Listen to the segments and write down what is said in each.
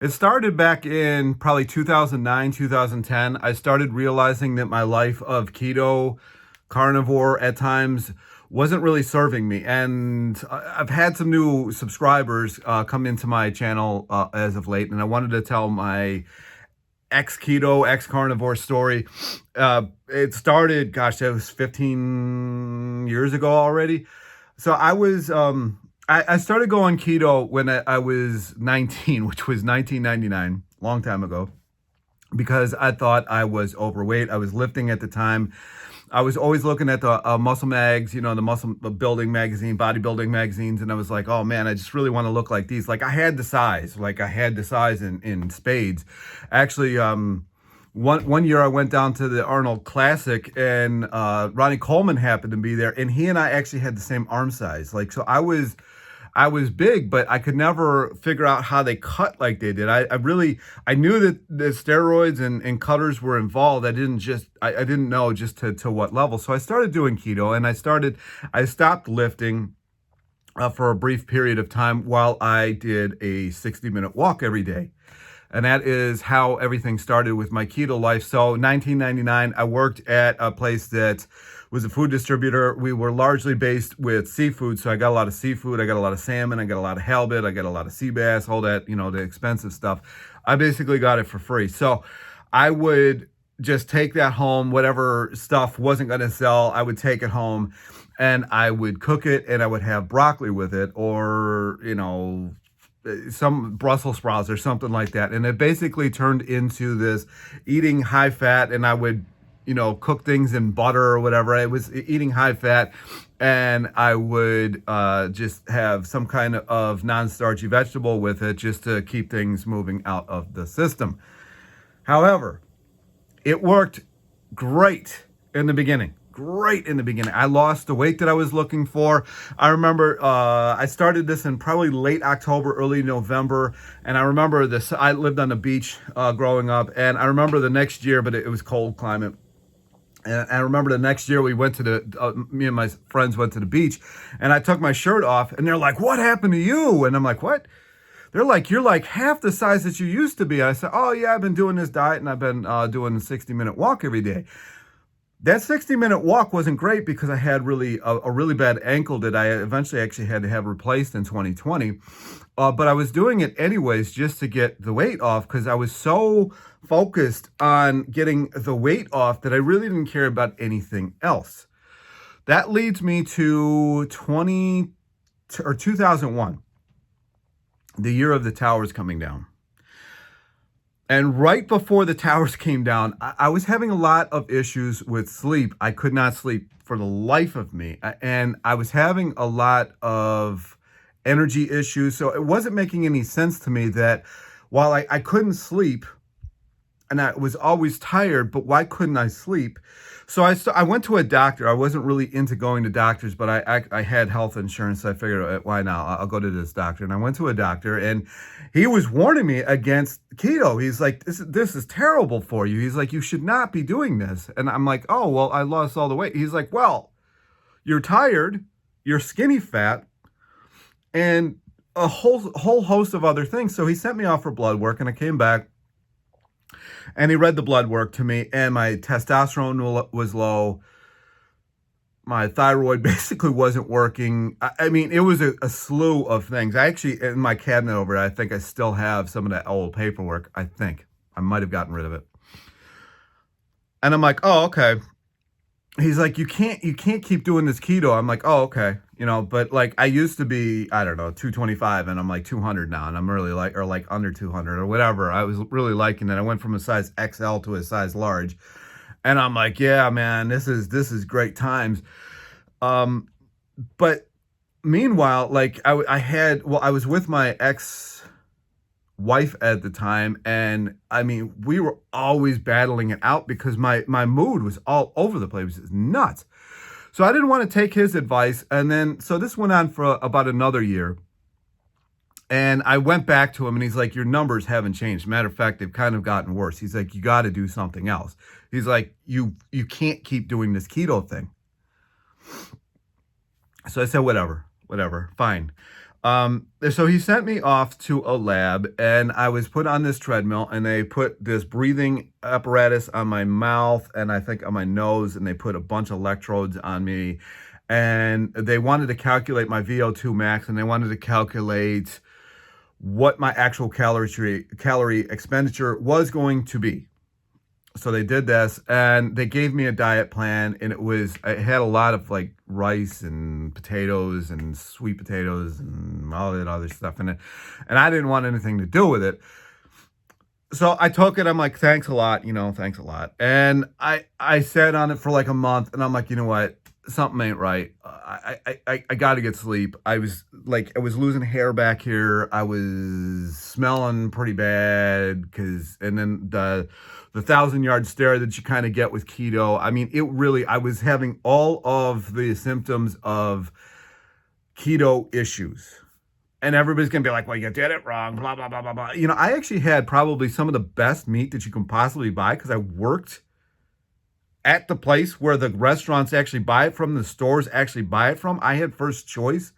It started back in probably 2009, 2010. I started realizing that my life of keto, carnivore at times wasn't really serving me. And I've had some new subscribers come into my channel as of late, and I wanted to tell my ex keto, ex carnivore story. It started, gosh, that was 15 years ago already. So I started going keto when I was 19, which was 1999, long time ago, because I thought I was overweight. I was lifting at the time. I was always looking at the muscle mags, the muscle building magazine, bodybuilding magazines, and I was like, oh man, I just really want to look like these. Like I had the size in spades. Actually, one year I went down to the Arnold Classic, and Ronnie Coleman happened to be there, and he and I actually had the same arm size. Like, so I was big, but I could never figure out how they cut like they did. I knew that the steroids and cutters were involved. I didn't know just to what level. So I started doing keto, and I stopped lifting for a brief period of time while I did a 60-minute walk every day. And that is how everything started with my keto life. So 1999, I worked at a place that was a food distributor. We were largely based with seafood. So I got a lot of seafood. I got a lot of salmon. I got a lot of halibut. I got a lot of sea bass, all that, the expensive stuff. I basically got it for free. So I would just take that home. Whatever stuff wasn't going to sell, I would take it home and I would cook it, and I would have broccoli with it, or, some Brussels sprouts or something like that. And it basically turned into this eating high fat, and I would, cook things in butter or whatever. I was eating high fat, and I would just have some kind of non-starchy vegetable with it just to keep things moving out of the system. However, it worked great in the beginning. Great in the beginning. I lost the weight that I was looking for. I remember I started this in probably late October, early November, and I remember this. I lived on the beach growing up, and I remember the next year, but it was cold climate. And I remember the next year we went to me and my friends went to the beach, and I took my shirt off, and they're like, "What happened to you?" And I'm like, "What?" They're like, "You're like half the size that you used to be." I said, "Oh yeah, I've been doing this diet, and I've been doing a 60-minute walk every day." That 60-minute walk wasn't great because I had a really bad ankle that I eventually actually had to have replaced in 2020. But I was doing it anyways just to get the weight off, because I was so focused on getting the weight off that I really didn't care about anything else. That leads me to 2001, the year of the towers coming down. And right before the towers came down, I was having a lot of issues with sleep. I could not sleep for the life of me. And I was having a lot of energy issues. So it wasn't making any sense to me that while I couldn't sleep, and I was always tired, but why couldn't I sleep? So I went to a doctor. I wasn't really into going to doctors, but I had health insurance. So I figured, why not? I'll go to this doctor. And I went to a doctor, and he was warning me against keto. He's like, this is terrible for you. He's like, you should not be doing this. And I'm like, oh, well, I lost all the weight. He's like, well, you're tired, you're skinny fat, and a whole host of other things. So he sent me off for blood work, and I came back. And he read the blood work to me, and my testosterone was low. My thyroid basically wasn't working. I mean, it was a slew of things. I actually, in my cabinet over there, I think I still have some of that old paperwork. I think I might have gotten rid of it. And I'm like, oh, okay. He's like, you can't keep doing this keto. I'm like, oh, okay. But like I used to be, I don't know, 225, and I'm like 200 now, and I'm really or like under 200 or whatever. I was really liking it. I went from a size XL to a size large, and I'm like, yeah, man, this is great times. But meanwhile, like I was with my ex-wife at the time, and I mean, we were always battling it out because my mood was all over the place. It was nuts. So I didn't want to take his advice. And then, so this went on for about another year. And I went back to him, and he's like, your numbers haven't changed. Matter of fact, they've kind of gotten worse. He's like, you got to do something else. He's like, you can't keep doing this keto thing. So I said, whatever, fine. So he sent me off to a lab, and I was put on this treadmill, and they put this breathing apparatus on my mouth and I think on my nose, and they put a bunch of electrodes on me, and they wanted to calculate my VO2 max, and they wanted to calculate what my actual calorie expenditure was going to be. So they did this, and they gave me a diet plan, and it had a lot of like rice and potatoes and sweet potatoes and all that other stuff in it, and I didn't want anything to do with it. So I took it. I'm like, thanks a lot, thanks a lot. And I sat on it for like a month, and I'm like, you know what? Something ain't right. I got to get sleep. I was losing hair back here. I was smelling pretty bad and then the 1,000-yard stare that you kind of get with keto. I mean, I was having all of the symptoms of keto issues. And everybody's going to be like, well, you did it wrong, blah, blah, blah, blah, blah. I actually had probably some of the best meat that you can possibly buy because I worked at the place where the restaurants actually buy it from, the stores actually buy it from. I had first choice.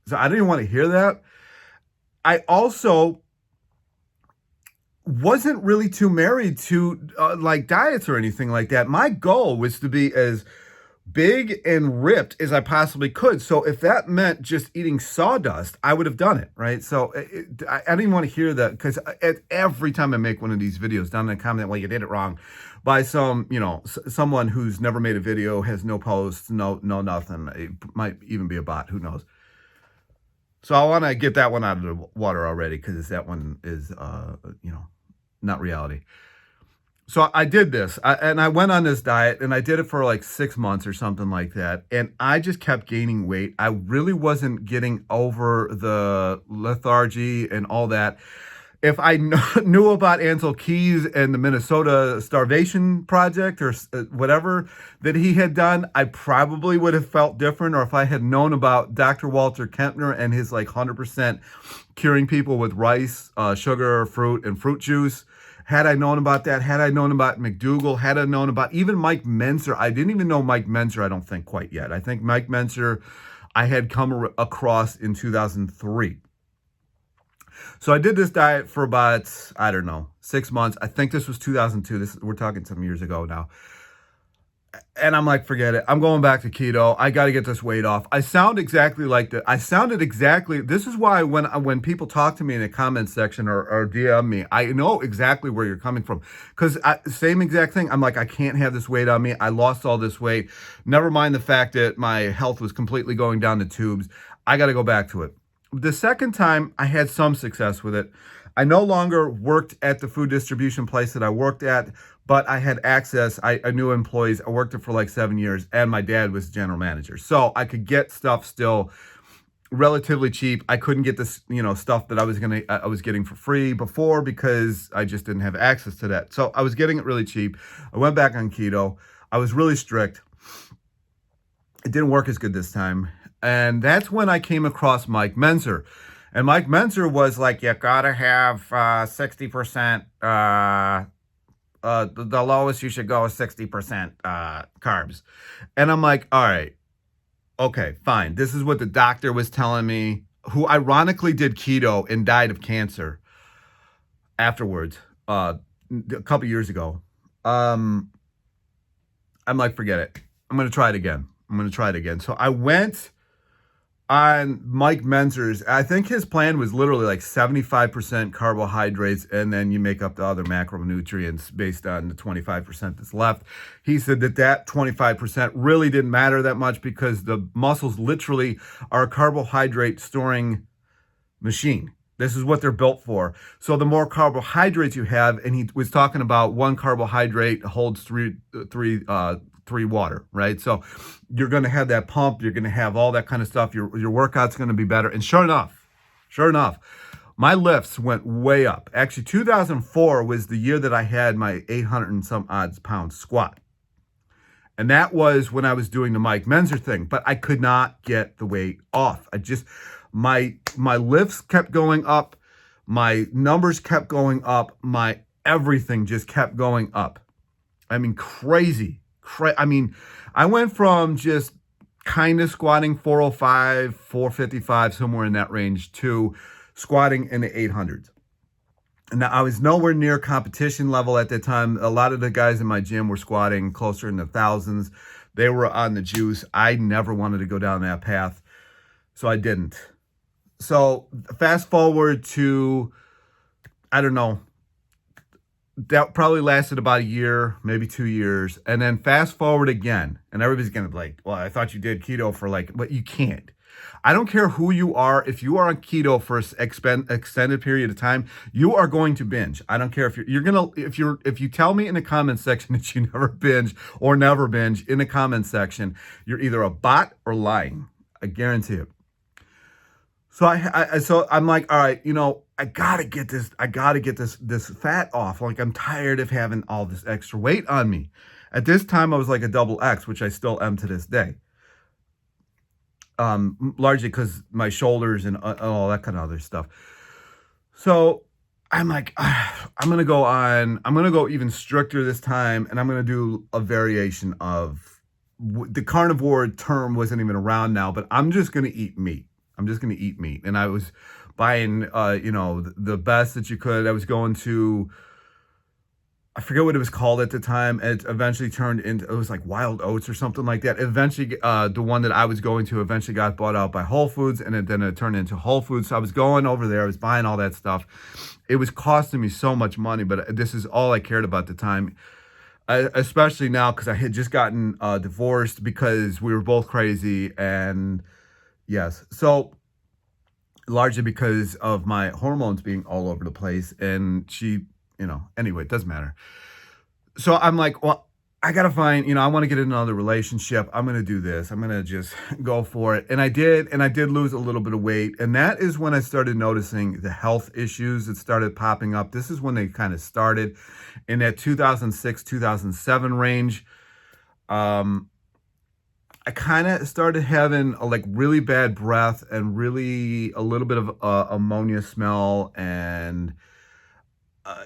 So I didn't want to hear that. I also wasn't really too married to like diets or anything like that. My goal was to be as big and ripped as I possibly could. So if that meant just eating sawdust, I would have done it, right? So I didn't want to hear that because every time I make one of these videos, down in the comment, well, you did it wrong, by someone who's never made a video, has no posts, no nothing. It might even be a bot, who knows? So I want to get that one out of the water already because that one is, not reality. So I did this, and I went on this diet, and I did it for like 6 months or something like that, and I just kept gaining weight. I really wasn't getting over the lethargy and all that. If I knew about Ansel Keys and the Minnesota Starvation Project or whatever that he had done, I probably would have felt different. Or if I had known about Dr. Walter Kempner and his like 100% curing people with rice, sugar, fruit, and fruit juice, had I known about that, had I known about McDougall, had I known about even Mike Menzer. I didn't even know Mike Menzer, I don't think, quite yet. I think Mike Menzer I had come across in 2003. So I did this diet for about, 6 months. I think this was 2002. We're talking some years ago now. And I'm like, forget it. I'm going back to keto. I got to get this weight off. I sound exactly like that. This is why when people talk to me in the comments section or DM me, I know exactly where you're coming from. Because same exact thing. I'm like, I can't have this weight on me. I lost all this weight. Never mind the fact that my health was completely going down the tubes. I got to go back to it. The second time, I had some success with it. I no longer worked at the food distribution place that I worked at, but I had access. I knew employees. I worked it for like 7 years, and my dad was general manager. So I could get stuff still relatively cheap. I couldn't get this, stuff that I was getting for free before because I just didn't have access to that. So I was getting it really cheap. I went back on keto. I was really strict. It didn't work as good this time. And that's when I came across Mike Menzer. And Mike Menzer was like, you gotta have 60%, the lowest you should go is 60% carbs. And I'm like, all right, okay, fine. This is what the doctor was telling me, who ironically did keto and died of cancer afterwards, a couple years ago. I'm like, forget it. I'm going to try it again. So I went on Mike Menzer's. I think his plan was literally like 75% carbohydrates, and then you make up the other macronutrients based on the 25% that's left. He said that 25% really didn't matter that much because the muscles literally are a carbohydrate storing machine. This is what they're built for. So the more carbohydrates you have, and he was talking about one carbohydrate holds three water, right? So you're going to have that pump. You're going to have all that kind of stuff. Your workout's going to be better. And sure enough, my lifts went way up. Actually, 2004 was the year that I had my 800 and some odd pound squat. And that was when I was doing the Mike Menzer thing, but I could not get the weight off. My lifts kept going up. My numbers kept going up. My everything just kept going up. I mean, crazy. I mean, I went from just kind of squatting 405, 455, somewhere in that range, to squatting in the 800s. Now, I was nowhere near competition level at that time. A lot of the guys in my gym were squatting closer in the thousands. They were on the juice. I never wanted to go down that path, so I didn't. So fast forward to, I don't know, that probably lasted about a year, maybe 2 years. And then fast forward again, and everybody's going to be like, well, I thought you did keto for like, but you can't. I don't care who you are. If you are on keto for an extended period of time, you are going to binge. I don't care if you're going to, if you tell me in the comment section that you never binge or never binge in the comment section, you're either a bot or lying. I guarantee it. So so I'm like, all right, I gotta get this fat off. Like, I'm tired of having all this extra weight on me. At this time, I was like a double X, which I still am to this day. Largely because my shoulders and all that kind of other stuff. So I'm like, I'm gonna go even stricter this time, and I'm gonna do a variation of the carnivore term wasn't even around now, but I'm just gonna eat meat. I'm just going to eat meat. And I was buying, the best that you could. I was going to, I forget what it was called at the time. It eventually turned into, it was like Wild Oats or something like that. Eventually, the one that I was going to eventually got bought out by Whole Foods, and then it turned into Whole Foods. So I was going over there. I was buying all that stuff. It was costing me so much money, but this is all I cared about at the time. Especially now, because I had just gotten divorced because we were both crazy. And yes. So largely because of my hormones being all over the place, and she, anyway, it doesn't matter. So I'm like, well, I got to find, I want to get in another relationship. I'm going to do this. I'm going to just go for it. And I did lose a little bit of weight. And that is when I started noticing the health issues that started popping up. This is when they kind of started in that 2006, 2007 range. I kind of started having a really bad breath and really a little bit of ammonia smell. And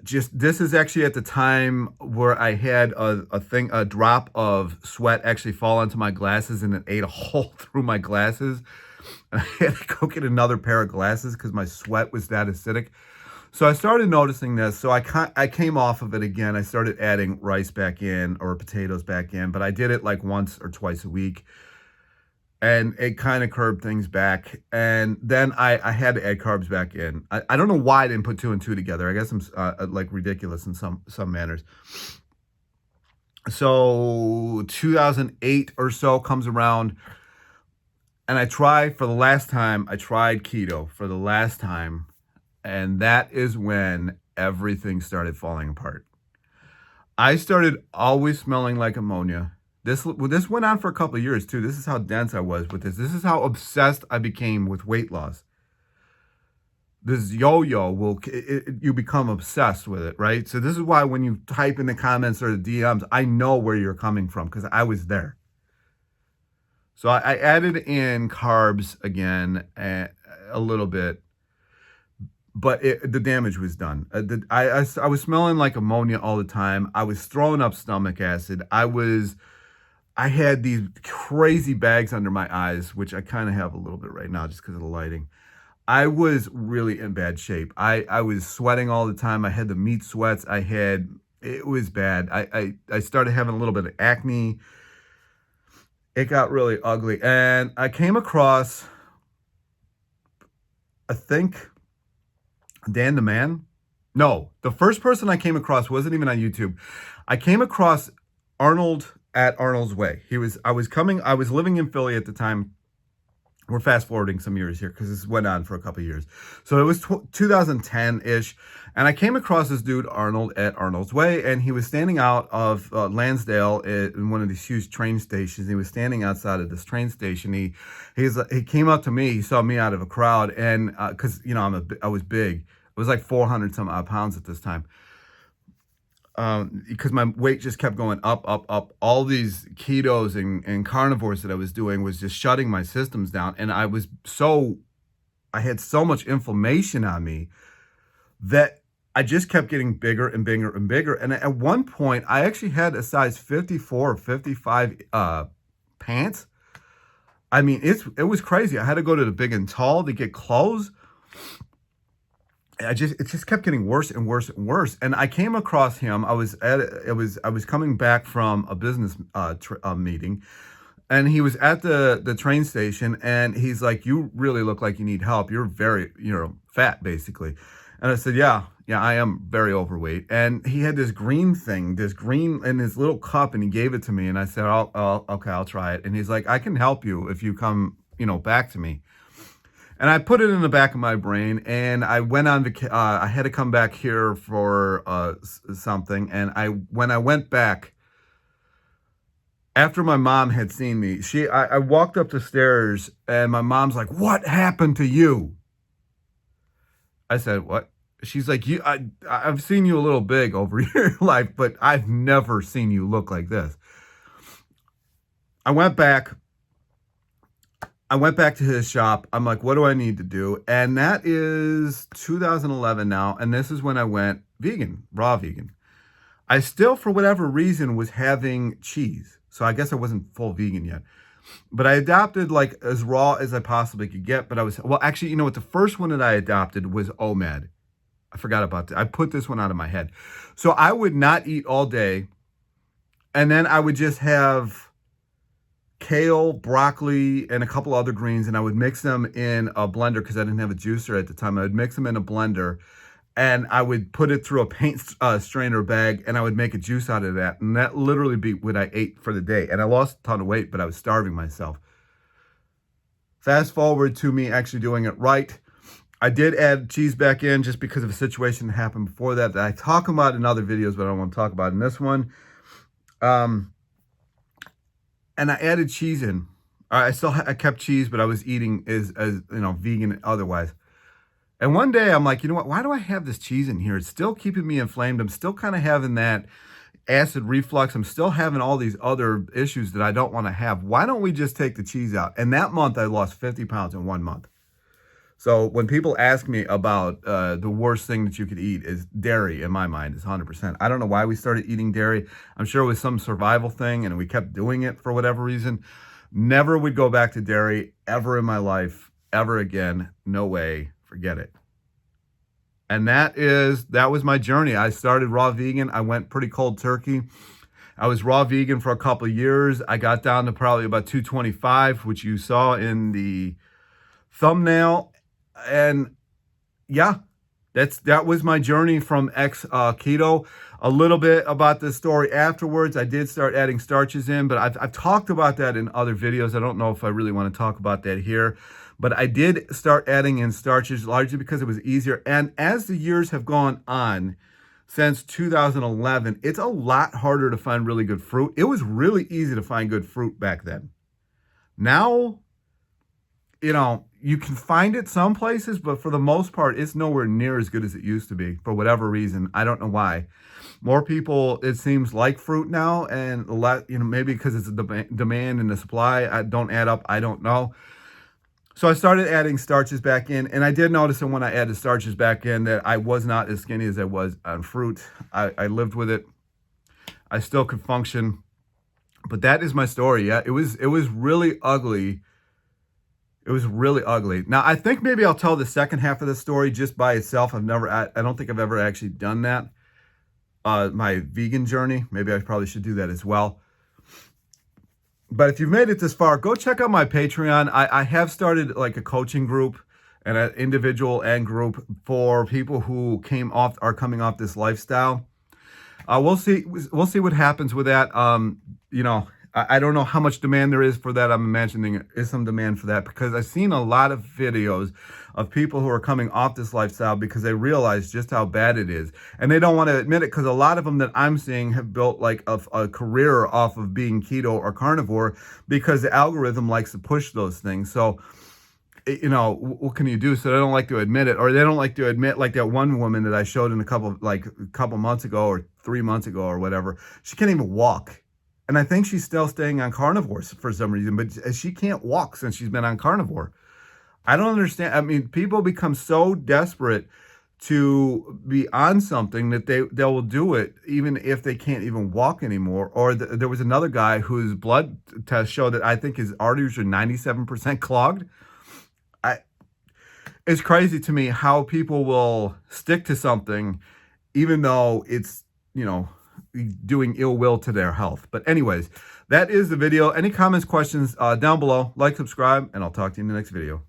just, this is actually at the time where I had a drop of sweat actually fall into my glasses, and it ate a hole through my glasses. And I had to go get another pair of glasses because my sweat was that acidic. So I started noticing this. So I came off of it again. I started adding rice back in, or potatoes back in, but I did it like once or twice a week. And it kind of curbed things back. And then I had to add carbs back in. I don't know why I didn't put 2 and 2 together. I guess I'm like ridiculous in some manners. So 2008 or so comes around, and I tried keto for the last time. And that is when everything started falling apart. I started always smelling like ammonia. This went on for a couple of years too. This is how dense I was with this. This is how obsessed I became with weight loss. This yo-yo you become obsessed with it, right? So this is why when you type in the comments or the DMs, I know where you're coming from because I was there. So I added in carbs again a little bit. But the damage was done. I was smelling like ammonia all the time. I was throwing up stomach acid. I had these crazy bags under my eyes, which I kind of have a little bit right now just because of the lighting. I was really in bad shape. I was sweating all the time. I had the meat sweats. It was bad. I started having a little bit of acne. It got really ugly. And I came across, I think, Dan the Man? No, the first person I came across wasn't even on YouTube. I came across Arnold at Arnold's Way. I was living in Philly at the time. We're fast forwarding some years here because this went on for a couple of years. So it was 2010-ish. And I came across this dude, Arnold, at Arnold's Way. And he was standing out of Lansdale in one of these huge train stations. He was standing outside of this train station. He came up to me. He saw me out of a crowd. And because, I was big. It was like 400 some odd pounds at this time. Because my weight just kept going up, up, up. All these ketos and carnivores that I was doing was just shutting my systems down. And I had so much inflammation on me that I just kept getting bigger and bigger and bigger. And at one point, I actually had a size 54 or 55 pants. I mean, it was crazy. I had to go to the Big and Tall to get clothes. It just kept getting worse and worse and worse. And I came across him. I was coming back from a business meeting, and he was at the train station, and he's like, "You really look like you need help. You're very, fat, basically." And I said, "Yeah, I am very overweight." And he had this green in his little cup, and he gave it to me. And I said, okay, I'll try it." And he's like, "I can help you if you come, back to me." And I put it in the back of my brain, and I went on I had to come back here for something. And when I went back, after my mom had seen me, I walked up the stairs, and my mom's like, "What happened to you?" I said, "What?" She's like, I've seen you a little big over your life, but I've never seen you look like this." I went back to his shop. I'm like, "What do I need to do?" And that is 2011 now. And this is when I went vegan, raw vegan. I still, for whatever reason, was having cheese. So I guess I wasn't full vegan yet. But I adopted like as raw as I possibly could get. But actually, you know what? The first one that I adopted was OMAD. I forgot about that. I put this one out of my head. So I would not eat all day. And then I would just have kale, broccoli, and a couple other greens. And I would mix them in a blender because I didn't have a juicer at the time. I would mix them in a blender. And I would put it through a paint strainer bag. And I would make a juice out of that. And that literally be what I ate for the day. And I lost a ton of weight, but I was starving myself. Fast forward to me actually doing it right. I did add cheese back in just because of a situation that happened before that I talk about in other videos, but I don't want to talk about in this one. And I added cheese in. I kept cheese, but I was eating as vegan otherwise. And one day I'm like, you know what? Why do I have this cheese in here? It's still keeping me inflamed. I'm still kind of having that acid reflux. I'm still having all these other issues that I don't want to have. Why don't we just take the cheese out? And that month I lost 50 pounds in 1 month. So when people ask me about the worst thing that you could eat is dairy, in my mind, is 100%. I don't know why we started eating dairy. I'm sure it was some survival thing, and we kept doing it for whatever reason. Never would go back to dairy ever in my life, ever again. No way. Forget it. And that was my journey. I started raw vegan. I went pretty cold turkey. I was raw vegan for a couple of years. I got down to probably about 225, which you saw in the thumbnail. And yeah, that was my journey from keto. A little bit about this story afterwards. I did start adding starches in, but I've talked about that in other videos. I don't know if I really want to talk about that here, but I did start adding in starches largely because it was easier. And as the years have gone on, since 2011, it's a lot harder to find really good fruit. It was really easy to find good fruit back then. Now, you can find it some places, but for the most part, it's nowhere near as good as it used to be for whatever reason. I don't know why. More people, it seems, like fruit now, and maybe because it's a demand and the supply. I don't add up. I don't know. So I started adding starches back in, and I did notice that when I added starches back in that I was not as skinny as I was on fruit. I lived with it. I still could function, but that is my story. Yeah, it was really ugly. It was really ugly. Now, I think maybe I'll tell the second half of the story just by itself. I don't think I've ever actually done that. My vegan journey. Maybe I probably should do that as well. But if you've made it this far, go check out my Patreon. I have started like a coaching group and an individual and group for people who are coming off this lifestyle. We'll see what happens with that. I don't know how much demand there is for that. I'm imagining there is some demand for that because I've seen a lot of videos of people who are coming off this lifestyle because they realize just how bad it is. And they don't want to admit it because a lot of them that I'm seeing have built like a career off of being keto or carnivore because the algorithm likes to push those things. So, what can you do? So they don't like to admit it, or they don't like to admit, like that one woman that I showed in a couple months ago or 3 months ago or whatever. She can't even walk. And I think she's still staying on carnivores for some reason, but she can't walk since she's been on carnivore. I don't understand. I mean, people become so desperate to be on something that they will do it even if they can't even walk anymore. Or there was another guy whose blood test showed that I think his arteries are 97% clogged. It's crazy to me how people will stick to something even though it's, doing ill will to their health. But anyways, that is the video. Any comments, questions down below. Like, subscribe, and I'll talk to you in the next video.